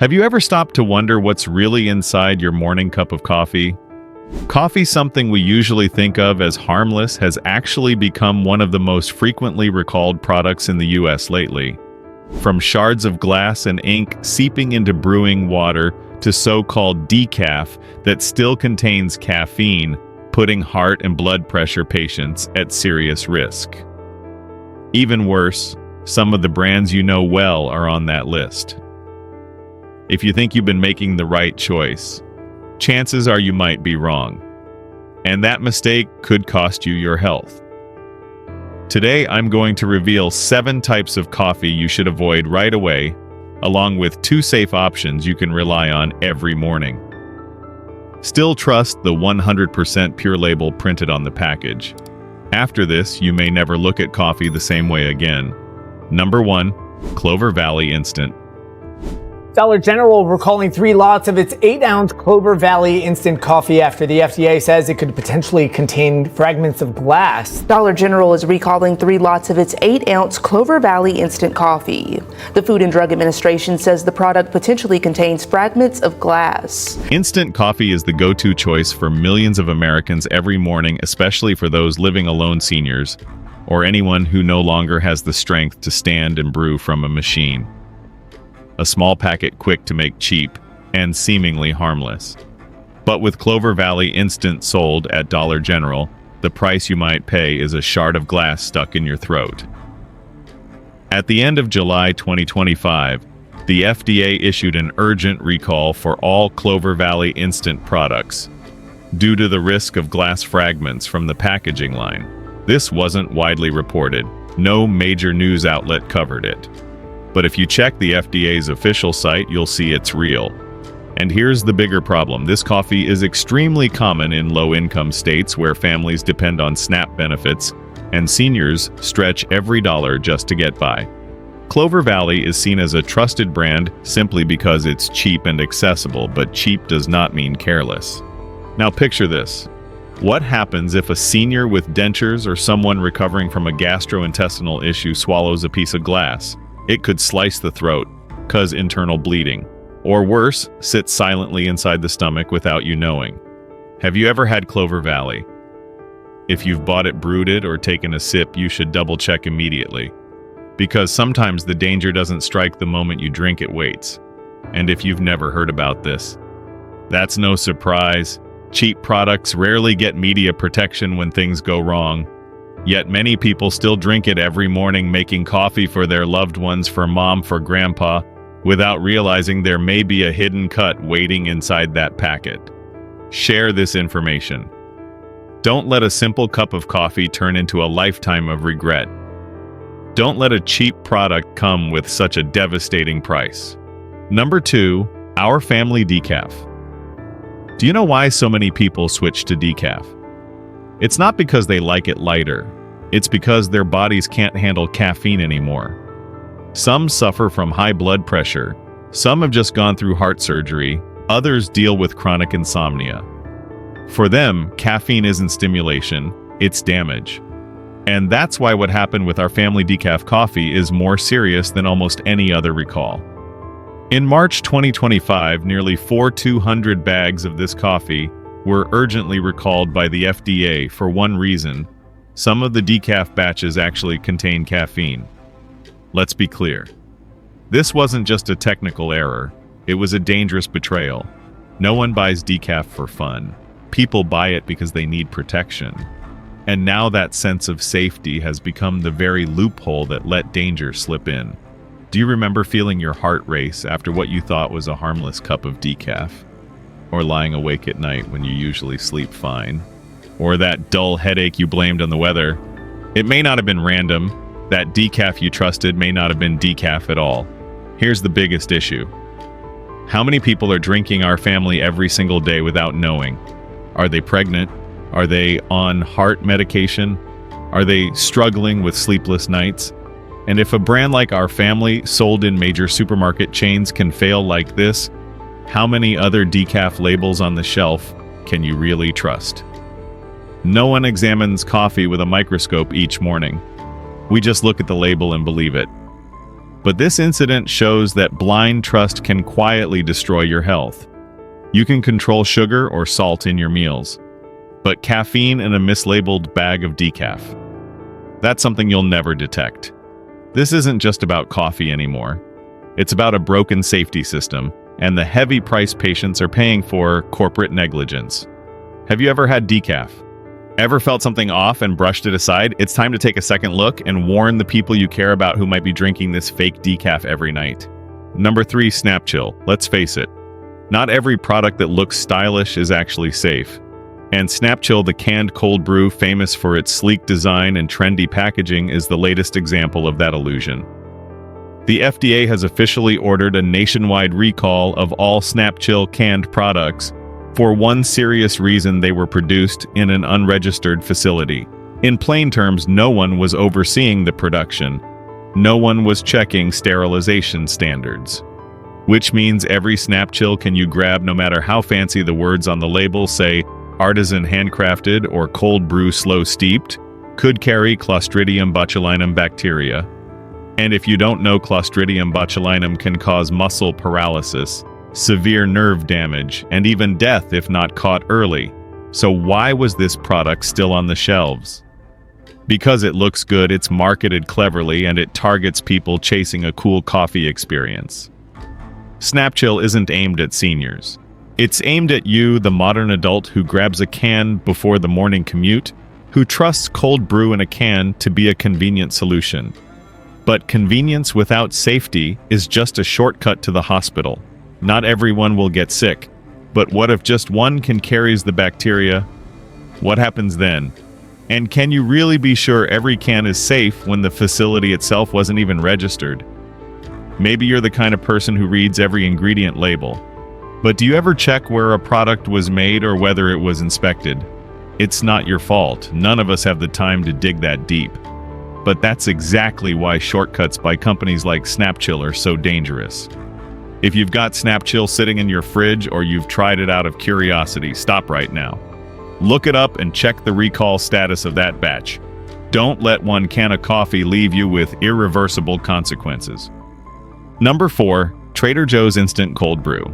Have you ever stopped to wonder what's really inside your morning cup of coffee? Coffee, something we usually think of as harmless, has actually become one of the most frequently recalled products in the US lately. From shards of glass and ink seeping into brewing water to so-called decaf that still contains caffeine, putting heart and blood pressure patients at serious risk. Even worse, some of the brands you know well are on that list. If you think you've been making the right choice, chances are you might be wrong. And that mistake could cost you your health. Today, I'm going to reveal 7 types of coffee you should avoid right away, along with 2 safe options you can rely on every morning. Still trust the 100% pure label printed on the package. After this, you may never look at coffee the same way again. Number 1. Clover Valley Instant. Dollar General recalling 3 lots of its 8-ounce Clover Valley instant coffee after the FDA says it could potentially contain fragments of glass. Dollar General is recalling 3 lots of its 8-ounce Clover Valley instant coffee. The Food and Drug Administration says the product potentially contains fragments of glass. Instant coffee is the go-to choice for millions of Americans every morning, especially for those living alone, seniors, or anyone who no longer has the strength to stand and brew from a machine. A small packet, quick to make, cheap, and seemingly harmless. But with Clover Valley Instant sold at Dollar General, the price you might pay is a shard of glass stuck in your throat. At the end of July 2025, the FDA issued an urgent recall for all Clover Valley Instant products due to the risk of glass fragments from the packaging line. This wasn't widely reported. No major news outlet covered it. But if you check the FDA's official site, you'll see it's real. And here's the bigger problem. This coffee is extremely common in low-income states where families depend on SNAP benefits and seniors stretch every dollar just to get by. Clover Valley is seen as a trusted brand simply because it's cheap and accessible, but cheap does not mean careless. Now picture this. What happens if a senior with dentures or someone recovering from a gastrointestinal issue swallows a piece of glass? It could slice the throat, cause internal bleeding, or worse, sit silently inside the stomach without you knowing. Have you ever had Clover Valley? If you've bought it, brewed it, or taken a sip, you should double check immediately. Because sometimes the danger doesn't strike the moment you drink, it waits. And if you've never heard about this, that's no surprise. Cheap products rarely get media protection when things go wrong. Yet many people still drink it every morning, making coffee for their loved ones, for mom, for grandpa, without realizing there may be a hidden cut waiting inside that packet. Share this information. Don't let a simple cup of coffee turn into a lifetime of regret. Don't let a cheap product come with such a devastating price. Number 2, Our Family Decaf. Do you know why so many people switch to decaf? It's not because they like it lighter. It's because their bodies can't handle caffeine anymore. Some suffer from high blood pressure. Some have just gone through heart surgery. Others deal with chronic insomnia. For them, caffeine isn't stimulation, it's damage. And that's why what happened with Our Family Decaf coffee is more serious than almost any other recall. In March 2025, nearly 4,200 bags of this coffee were urgently recalled by the FDA for one reason: some of the decaf batches actually contain caffeine. Let's be clear. This wasn't just a technical error, it was a dangerous betrayal. No one buys decaf for fun. People buy it because they need protection. And now that sense of safety has become the very loophole that let danger slip in. Do you remember feeling your heart race after what you thought was a harmless cup of decaf? Or lying awake at night when you usually sleep fine? Or that dull headache you blamed on the weather? It may not have been random. That decaf you trusted may not have been decaf at all. Here's the biggest issue. How many people are drinking Our Family every single day without knowing? Are they pregnant? Are they on heart medication? Are they struggling with sleepless nights? And if a brand like Our Family, sold in major supermarket chains, can fail like this, how many other decaf labels on the shelf can you really trust? No one examines coffee with a microscope each morning. We just look at the label and believe it. But this incident shows that blind trust can quietly destroy your health. You can control sugar or salt in your meals, but caffeine in a mislabeled bag of decaf, that's something you'll never detect. This isn't just about coffee anymore. It's about a broken safety system and the heavy price patients are paying for corporate negligence. Have you ever had decaf? Ever felt something off and brushed it aside? It's time to take a second look and warn the people you care about who might be drinking this fake decaf every night. Number 3, Snap Chill. Let's face it, not every product that looks stylish is actually safe. And Snap Chill, the canned cold brew famous for its sleek design and trendy packaging, is the latest example of that illusion. The FDA has officially ordered a nationwide recall of all Snap Chill canned products for one serious reason: they were produced in an unregistered facility. In plain terms, no one was overseeing the production. No one was checking sterilization standards. Which means every Snap Chill can you grab, no matter how fancy the words on the label say artisan handcrafted or cold brew slow steeped, could carry Clostridium botulinum bacteria. And if you don't know, Clostridium botulinum can cause muscle paralysis, severe nerve damage, and even death if not caught early. So why was this product still on the shelves? Because it looks good, it's marketed cleverly, and it targets people chasing a cool coffee experience. Snap Chill isn't aimed at seniors. It's aimed at you, the modern adult who grabs a can before the morning commute, who trusts cold brew in a can to be a convenient solution. But convenience without safety is just a shortcut to the hospital. Not everyone will get sick, but what if just one can carries the bacteria? What happens then? And can you really be sure every can is safe when the facility itself wasn't even registered? Maybe you're the kind of person who reads every ingredient label. But do you ever check where a product was made or whether it was inspected? It's not your fault. None of us have the time to dig that deep. But that's exactly why shortcuts by companies like Snap Chill are so dangerous. If you've got Snap Chill sitting in your fridge or you've tried it out of curiosity, stop right now. Look it up and check the recall status of that batch. Don't let one can of coffee leave you with irreversible consequences. Number 4, Trader Joe's Instant Cold Brew.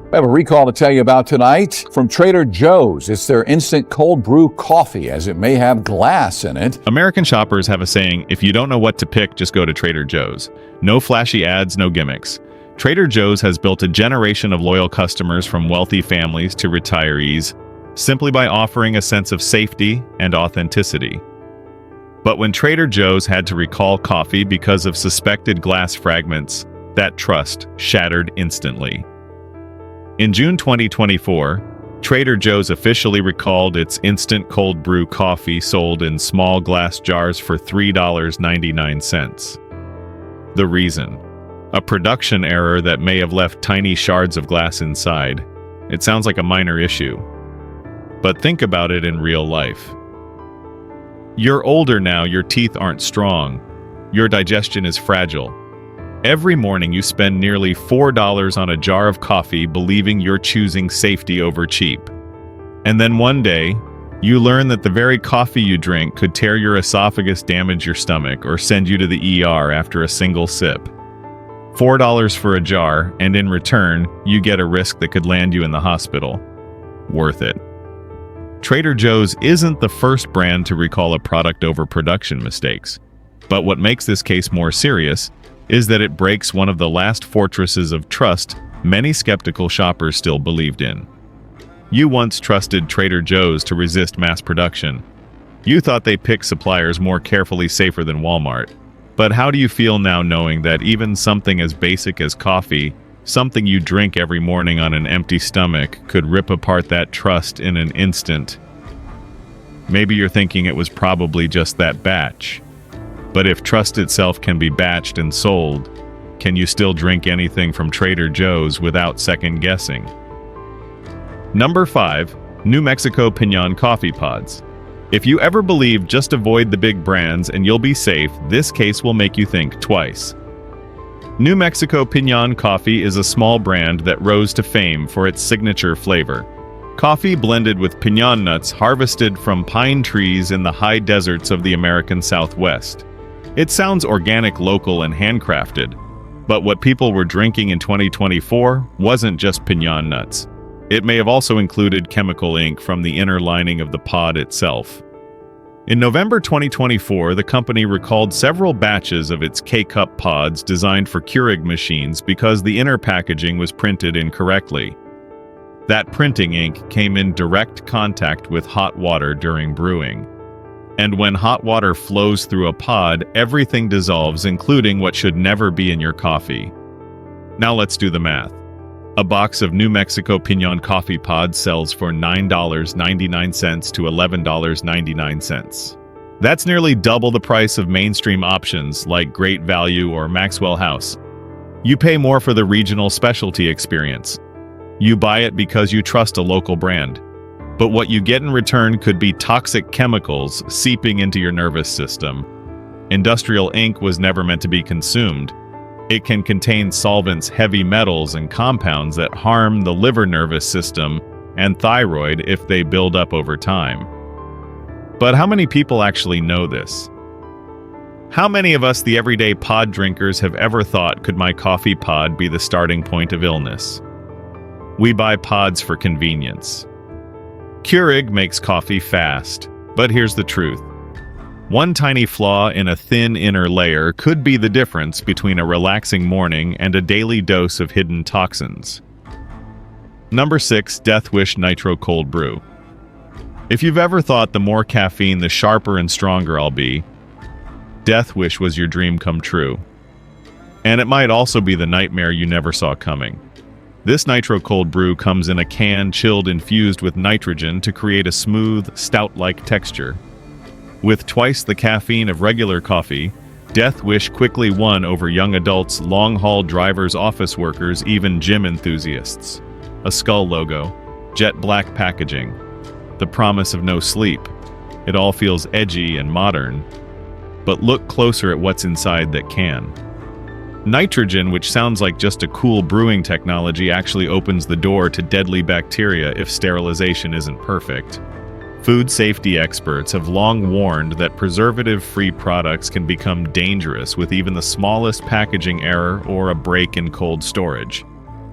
We have a recall to tell you about tonight from Trader Joe's. It's their instant cold brew coffee, as it may have glass in it. American shoppers have a saying, if you don't know what to pick, just go to Trader Joe's. No flashy ads, no gimmicks. Trader Joe's has built a generation of loyal customers, from wealthy families to retirees, simply by offering a sense of safety and authenticity. But when Trader Joe's had to recall coffee because of suspected glass fragments, that trust shattered instantly. In June 2024, Trader Joe's officially recalled its instant cold brew coffee sold in small glass jars for $3.99. The reason? A production error that may have left tiny shards of glass inside. It sounds like a minor issue. But think about it in real life. You're older now, your teeth aren't strong. Your digestion is fragile. Every morning you spend nearly $4 on a jar of coffee, believing you're choosing safety over cheap. And then one day, you learn that the very coffee you drink could tear your esophagus, damage your stomach, or send you to the ER after a single sip. $4 for a jar, and in return, you get a risk that could land you in the hospital. Worth it. Trader Joe's isn't the first brand to recall a product over production mistakes. But what makes this case more serious is that it breaks one of the last fortresses of trust many skeptical shoppers still believed in. You once trusted Trader Joe's to resist mass production. You thought they picked suppliers more carefully, safer than Walmart. But how do you feel now knowing that even something as basic as coffee, something you drink every morning on an empty stomach, could rip apart that trust in an instant? Maybe you're thinking it was probably just that batch. But if trust itself can be batched and sold, can you still drink anything from Trader Joe's without second guessing? Number 5, New Mexico Piñon coffee pods. If you ever believe just avoid the big brands and you'll be safe, this case will make you think twice. New Mexico Piñon coffee is a small brand that rose to fame for its signature flavor. Coffee blended with piñon nuts harvested from pine trees in the high deserts of the American Southwest. It sounds organic, local, and handcrafted, But what people were drinking in 2024 wasn't just piñon nuts. It may have also included chemical ink from the inner lining of the pod itself. In November 2024, the company recalled several batches of its K-Cup pods designed for Keurig machines because the inner packaging was printed incorrectly. That printing ink came in direct contact with hot water during brewing. And when hot water flows through a pod, everything dissolves, including what should never be in your coffee. Now let's do the math. A box of New Mexico Piñon coffee pods sells for $9.99 to $11.99. That's nearly double the price of mainstream options like Great Value or Maxwell House. You pay more for the regional specialty experience. You buy it because you trust a local brand. But what you get in return could be toxic chemicals seeping into your nervous system. Industrial ink was never meant to be consumed. It can contain solvents, heavy metals, and compounds that harm the liver, nervous system, and thyroid if they build up over time. But how many people actually know this? How many of us, the everyday pod drinkers, have ever thought, could my coffee pod be the starting point of illness? We buy pods for convenience. Keurig makes coffee fast, but here's the truth. One tiny flaw in a thin inner layer could be the difference between a relaxing morning and a daily dose of hidden toxins. Number 6, Wish Nitro Cold Brew. If you've ever thought the more caffeine, the sharper and stronger I'll be, Wish was your dream come true. And it might also be the nightmare you never saw coming. This nitro cold brew comes in a can chilled infused with nitrogen to create a smooth, stout-like texture. With twice the caffeine of regular coffee, Wish quickly won over young adults, long-haul drivers, office workers, even gym enthusiasts. A skull logo, jet black packaging, the promise of no sleep. It all feels edgy and modern. But look closer at what's inside that can. Nitrogen, which sounds like just a cool brewing technology, actually opens the door to deadly bacteria if sterilization isn't perfect. Food safety experts have long warned that preservative-free products can become dangerous with even the smallest packaging error or a break in cold storage.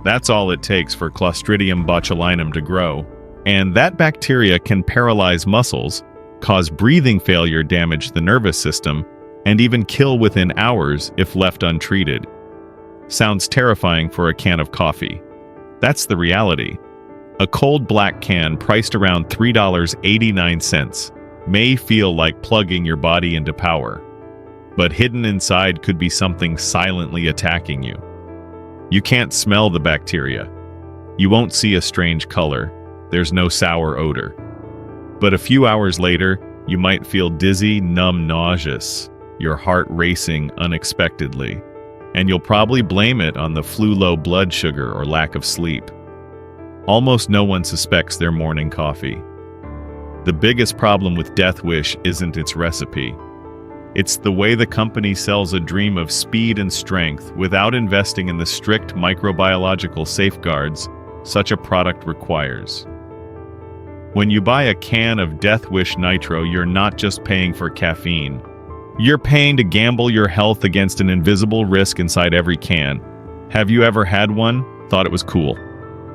That's all it takes for Clostridium botulinum to grow. And that bacteria can paralyze muscles, cause breathing failure, damage the nervous system, and even kill within hours if left untreated. Sounds terrifying for a can of coffee. That's the reality. A cold black can priced around $3.89 may feel like plugging your body into power, but hidden inside could be something silently attacking you. You can't smell the bacteria. You won't see a strange color. There's no sour odor. But a few hours later, you might feel dizzy, numb, nauseous, your heart racing unexpectedly, and you'll probably blame it on the low blood sugar or lack of sleep. Almost no one suspects their morning coffee. The biggest problem with Wish isn't its recipe. It's the way the company sells a dream of speed and strength without investing in the strict microbiological safeguards such a product requires. When you buy a can of Wish Nitro, you're not just paying for caffeine. You're paying to gamble your health against an invisible risk inside every can. Have you ever had one? Thought it was cool.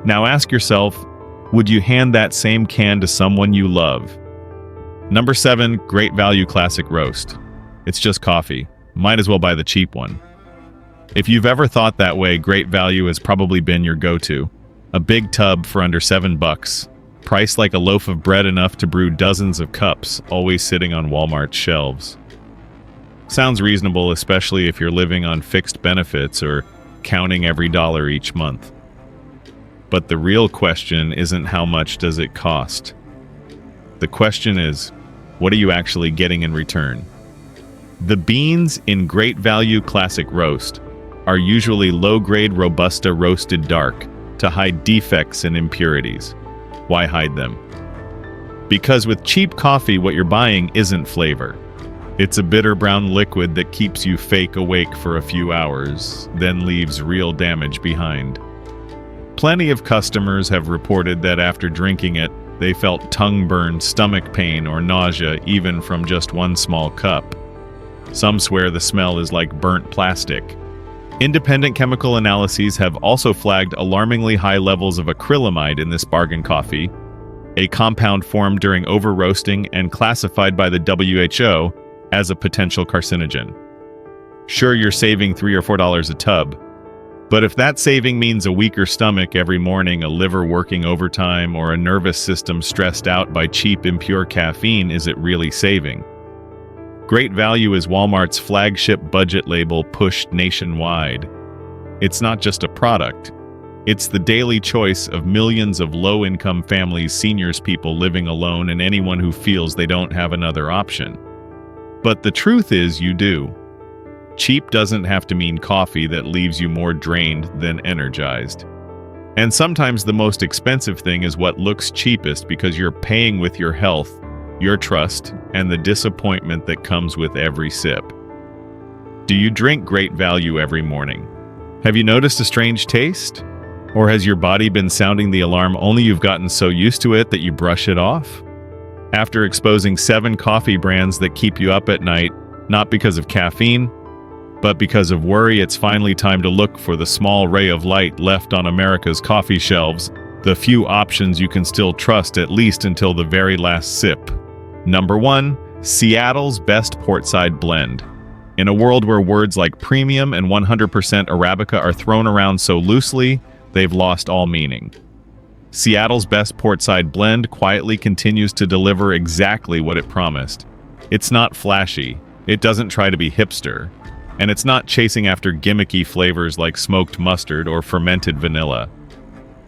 Now ask yourself, would you hand that same can to someone you love? Number 7, Great Value Classic Roast. It's just coffee. Might as well buy the cheap one. If you've ever thought that way, Great Value has probably been your go-to. A big tub for under $7. Priced like a loaf of bread, enough to brew dozens of cups, always sitting on Walmart's shelves. Sounds reasonable, especially if you're living on fixed benefits or counting every dollar each month. But the real question isn't how much does it cost. The question is, what are you actually getting in return? The beans in Great Value Classic Roast are usually low-grade Robusta roasted dark to hide defects and impurities. Why hide them? Because with cheap coffee, what you're buying isn't flavor. It's a bitter brown liquid that keeps you fake awake for a few hours, then leaves real damage behind. Plenty of customers have reported that after drinking it, they felt tongue burn, stomach pain, or nausea even from just one small cup. Some swear the smell is like burnt plastic. Independent chemical analyses have also flagged alarmingly high levels of acrylamide in this bargain coffee, a compound formed during over-roasting and classified by the WHO as a potential carcinogen. Sure, you're saving $3 or $4 a tub, but if that saving means a weaker stomach every morning, a liver working overtime, or a nervous system stressed out by cheap, impure caffeine, is it really saving? Great Value is Walmart's flagship budget label pushed nationwide. It's not just a product. It's the daily choice of millions of low-income families, seniors, people living alone, and anyone who feels they don't have another option. But the truth is, you do. Cheap doesn't have to mean coffee that leaves you more drained than energized. And sometimes the most expensive thing is what looks cheapest because you're paying with your health, your trust, and the disappointment that comes with every sip. Do you drink Great Value every morning? Have you noticed a strange taste? Or has your body been sounding the alarm only you've gotten so used to it that you brush it off? After exposing 7 coffee brands that keep you up at night, not because of caffeine, but because of worry, it's finally time to look for the small ray of light left on America's coffee shelves, the few options you can still trust at least until the very last sip. Number 1, Seattle's Best Portside Blend. In a world where words like premium and 100% Arabica are thrown around so loosely, they've lost all meaning. Seattle's Best Portside Blend quietly continues to deliver exactly what it promised. It's not flashy, it doesn't try to be hipster, and it's not chasing after gimmicky flavors like smoked mustard or fermented vanilla.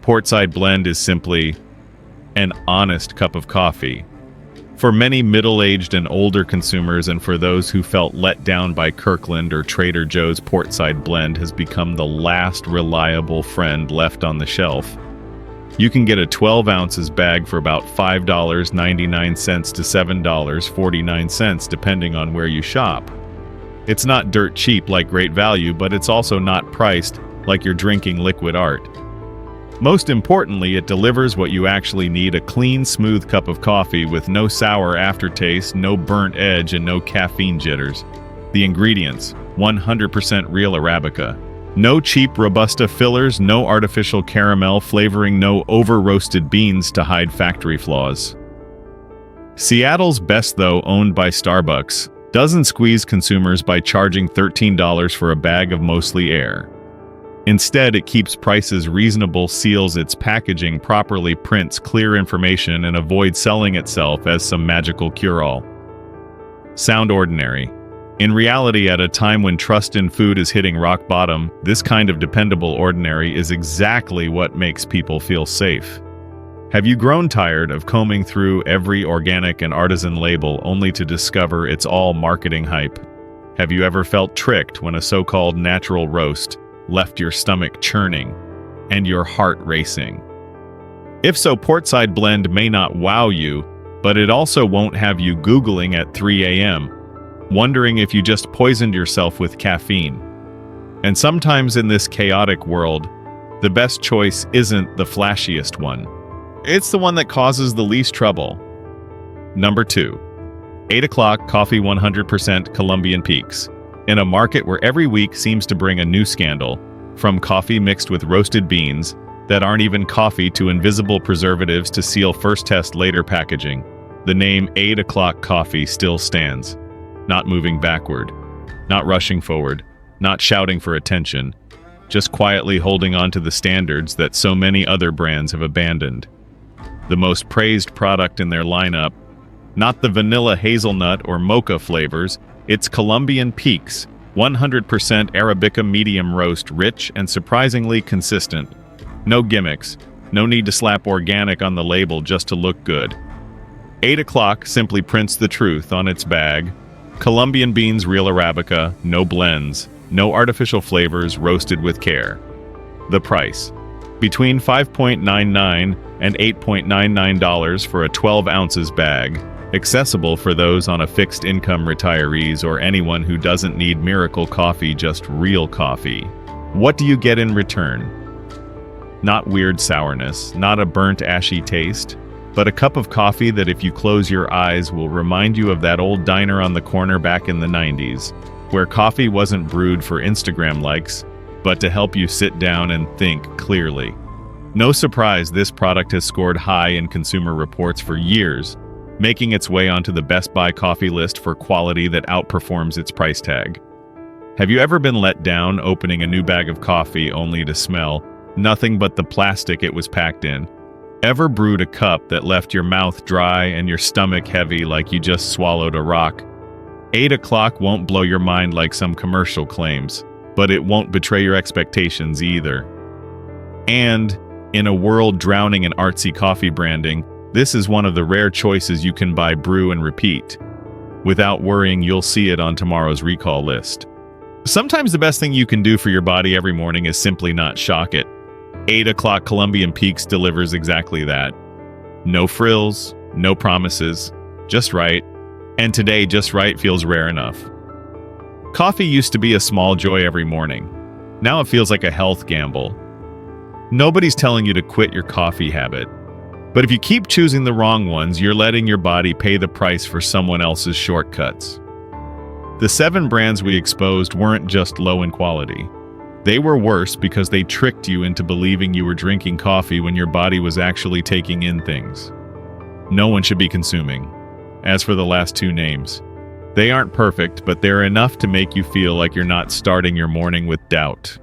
Portside Blend is simply an honest cup of coffee. For many middle-aged and older consumers, and for those who felt let down by Kirkland or Trader Joe's, Portside Blend has become the last reliable friend left on the shelf. You can get a 12 ounces bag for about $5.99 to $7.49, depending on where you shop. It's not dirt cheap like Great Value, but it's also not priced like you're drinking liquid art. Most importantly, it delivers what you actually need: a clean, smooth cup of coffee with no sour aftertaste, no burnt edge, and no caffeine jitters. The ingredients: 100% real Arabica. No cheap Robusta fillers, no artificial caramel flavoring, no over-roasted beans to hide factory flaws. Seattle's Best, though, owned by Starbucks, doesn't squeeze consumers by charging $13 for a bag of mostly air. Instead, it keeps prices reasonable, seals its packaging properly, prints clear information, and avoids selling itself as some magical cure-all. Sound ordinary. In reality, at a time when trust in food is hitting rock bottom, this kind of dependable ordinary is exactly what makes people feel safe. Have you grown tired of combing through every organic and artisan label only to discover it's all marketing hype? Have you ever felt tricked when a so-called natural roast left your stomach churning and your heart racing? If so, Portside Blend may not wow you, but it also won't have you Googling at 3 a.m., wondering if you just poisoned yourself with caffeine. And sometimes in this chaotic world, the best choice isn't the flashiest one. It's the one that causes the least trouble. Number 2. 8 o'clock Coffee 100% Colombian Peaks. In a market where every week seems to bring a new scandal, from coffee mixed with roasted beans that aren't even coffee to invisible preservatives to seal first test later packaging, the name 8 o'clock Coffee still stands. Not moving backward, not rushing forward, not shouting for attention, just quietly holding on to the standards that so many other brands have abandoned. The most praised product in their lineup, not the vanilla hazelnut or mocha flavors, it's Colombian Peaks, 100% Arabica medium roast, rich and surprisingly consistent. No gimmicks, no need to slap organic on the label just to look good. 8 o'clock simply prints the truth on its bag. Colombian beans, real Arabica, no blends, no artificial flavors, roasted with care. The price: between $5.99 and $8.99 for a 12 ounces bag. Accessible for those on a fixed income, retirees, or anyone who doesn't need miracle coffee, just real coffee. What do you get in return? Not weird sourness, not a burnt ashy taste, but a cup of coffee that if you close your eyes will remind you of that old diner on the corner back in the 90s, where coffee wasn't brewed for Instagram likes, but to help you sit down and think clearly. No surprise, this product has scored high in consumer reports for years, making its way onto the Best Buy coffee list for quality that outperforms its price tag. Have you ever been let down opening a new bag of coffee only to smell nothing but the plastic it was packed in? Ever brewed a cup that left your mouth dry and your stomach heavy like you just swallowed a rock? 8 o'clock won't blow your mind like some commercial claims, but it won't betray your expectations either. And, in a world drowning in artsy coffee branding, this is one of the rare choices you can buy, brew, and repeat, without worrying you'll see it on tomorrow's recall list. Sometimes the best thing you can do for your body every morning is simply not shock it. 8 o'clock Colombian Peaks delivers exactly that. No frills, no promises, just right. And today, just right feels rare enough. Coffee used to be a small joy every morning. Now it feels like a health gamble. Nobody's telling you to quit your coffee habit. But if you keep choosing the wrong ones, you're letting your body pay the price for someone else's shortcuts. The 7 brands we exposed weren't just low in quality. They were worse because they tricked you into believing you were drinking coffee when your body was actually taking in things no one should be consuming. As for the last 2 names, they aren't perfect, but they're enough to make you feel like you're not starting your morning with doubt.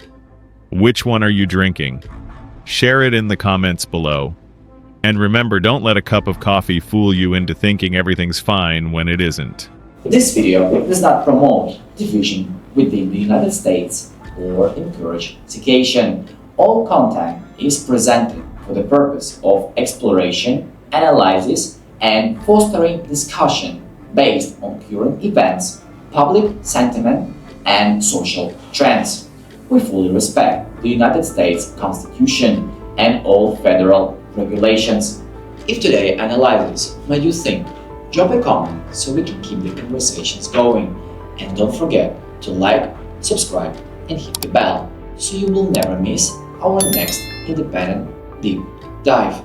Which one are you drinking? Share it in the comments below. And remember, don't let a cup of coffee fool you into thinking everything's fine when it isn't. This video does not promote division within the United States or encourage segregation. All content is presented for the purpose of exploration, analysis, and fostering discussion based on current events, public sentiment, and social trends. We fully respect the United States Constitution and all federal regulations. If today's analysis made you think, drop a comment so we can keep the conversations going. And don't forget to like, subscribe, and hit the bell so you will never miss our next independent deep dive.